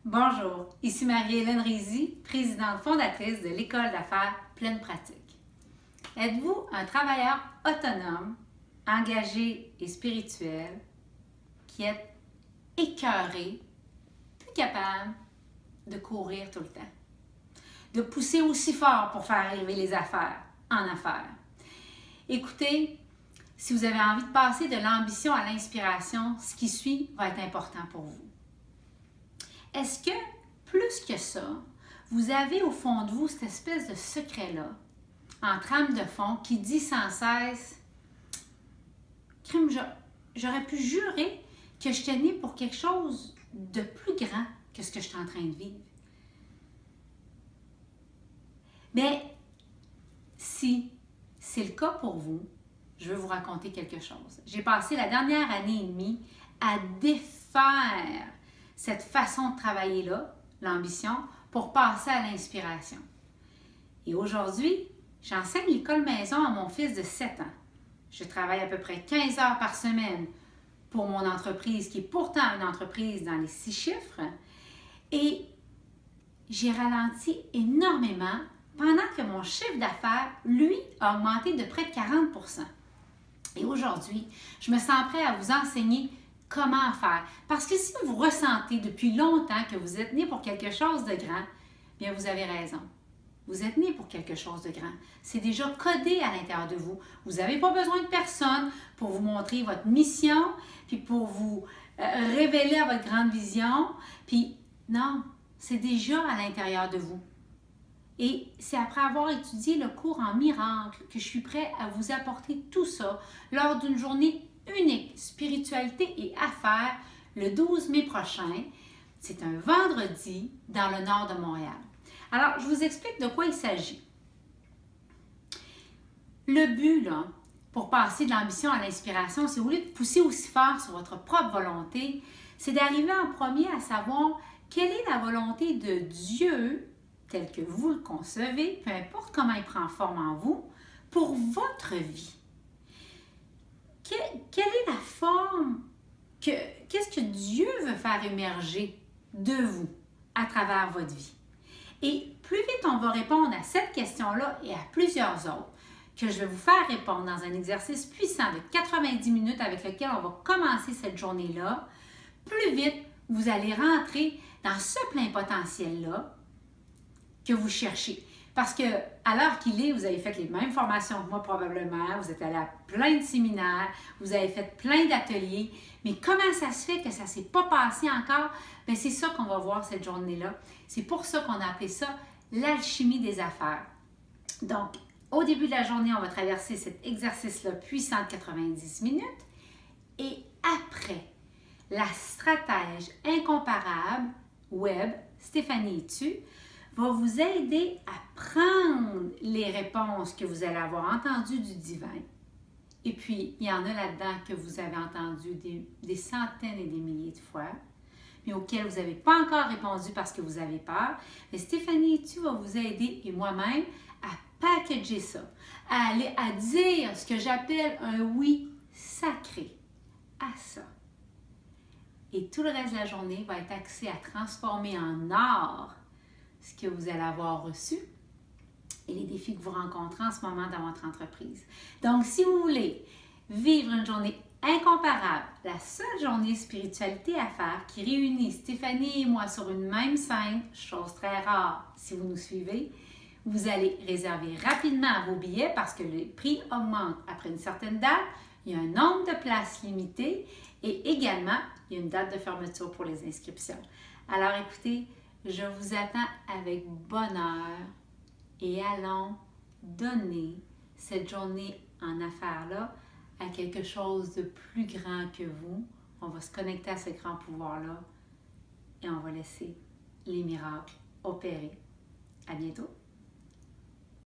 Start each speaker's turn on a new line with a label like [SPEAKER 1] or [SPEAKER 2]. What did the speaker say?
[SPEAKER 1] Bonjour, ici Marie-Hélène Rizy, présidente fondatrice de l'École d'affaires Pleine Pratique. Êtes-vous un travailleur autonome, engagé et spirituel, qui est écœuré, plus capable de courir tout le temps, de pousser aussi fort pour faire arriver les affaires en affaires? Écoutez, si vous avez envie de passer de l'ambition à l'inspiration, ce qui suit va être important pour vous. Est-ce que, plus que ça, vous avez au fond de vous cette espèce de secret-là, en trame de fond, qui dit sans cesse « Crime, j'aurais pu jurer que je tenais pour quelque chose de plus grand que ce que je suis en train de vivre. » Mais si c'est le cas pour vous, je veux vous raconter quelque chose. J'ai passé la dernière année et demie à défaire cette façon de travailler-là, l'ambition, pour passer à l'inspiration. Et aujourd'hui, j'enseigne l'école maison à mon fils de 7 ans. Je travaille à peu près 15 heures par semaine pour mon entreprise, qui est pourtant une entreprise dans les 6 chiffres. Et j'ai ralenti énormément pendant que mon chiffre d'affaires, lui, a augmenté de près de 40 %. Et aujourd'hui, je me sens prêt à vous enseigner comment faire. Parce que si vous ressentez depuis longtemps que vous êtes né pour quelque chose de grand, bien vous avez raison. Vous êtes né pour quelque chose de grand. C'est déjà codé à l'intérieur de vous. Vous n'avez pas besoin de personne pour vous montrer votre mission, puis pour vous révéler à votre grande vision. Puis non, c'est déjà à l'intérieur de vous. Et c'est après avoir étudié le cours en miracle que je suis prêt à vous apporter tout ça lors d'une journée unique, spiritualité et affaires, le 12 mai prochain. C'est un vendredi dans le nord de Montréal. Alors, je vous explique de quoi il s'agit. Le but, là, pour passer de l'ambition à l'inspiration, c'est au lieu de pousser aussi fort sur votre propre volonté, c'est d'arriver en premier à savoir quelle est la volonté de Dieu, telle que vous le concevez, peu importe comment il prend forme en vous, pour votre vie. Quelle est la forme, qu'est-ce que Dieu veut faire émerger de vous à travers votre vie? Et plus vite on va répondre à cette question-là et à plusieurs autres, que je vais vous faire répondre dans un exercice puissant de 90 minutes avec lequel on va commencer cette journée-là, plus vite vous allez rentrer dans ce plein potentiel-là que vous cherchez. Parce que à l'heure qu'il est, vous avez fait les mêmes formations que moi probablement, vous êtes allé à plein de séminaires, vous avez fait plein d'ateliers, mais comment ça se fait que ça ne s'est pas passé encore? Bien, c'est ça qu'on va voir cette journée-là. C'est pour ça qu'on a appelé ça l'alchimie des affaires. Donc, au début de la journée, on va traverser cet exercice-là puissant de 90 minutes. Et après, la stratège incomparable web, Stéphanie Etu, va vous aider à prendre les réponses que vous allez avoir entendues du divin. Et puis, il y en a là-dedans que vous avez entendu des centaines et des milliers de fois, mais auxquelles vous n'avez pas encore répondu parce que vous avez peur. Mais Stéphanie Etu va vous aider, et moi-même, à packager ça, à aller à dire ce que j'appelle un oui sacré à ça. Et tout le reste de la journée va être axé à transformer en or ce que vous allez avoir reçu et les défis que vous rencontrez en ce moment dans votre entreprise. Donc, si vous voulez vivre une journée incomparable, la seule journée spiritualité à faire qui réunit Stéphanie et moi sur une même scène, chose très rare si vous nous suivez, vous allez réserver rapidement vos billets parce que le prix augmente après une certaine date. Il y a un nombre de places limitées et également, il y a une date de fermeture pour les inscriptions. Alors, écoutez, je vous attends avec bonheur et allons donner cette journée en affaires-là à quelque chose de plus grand que vous. On va se connecter à ce grand pouvoir-là et on va laisser les miracles opérer. À bientôt!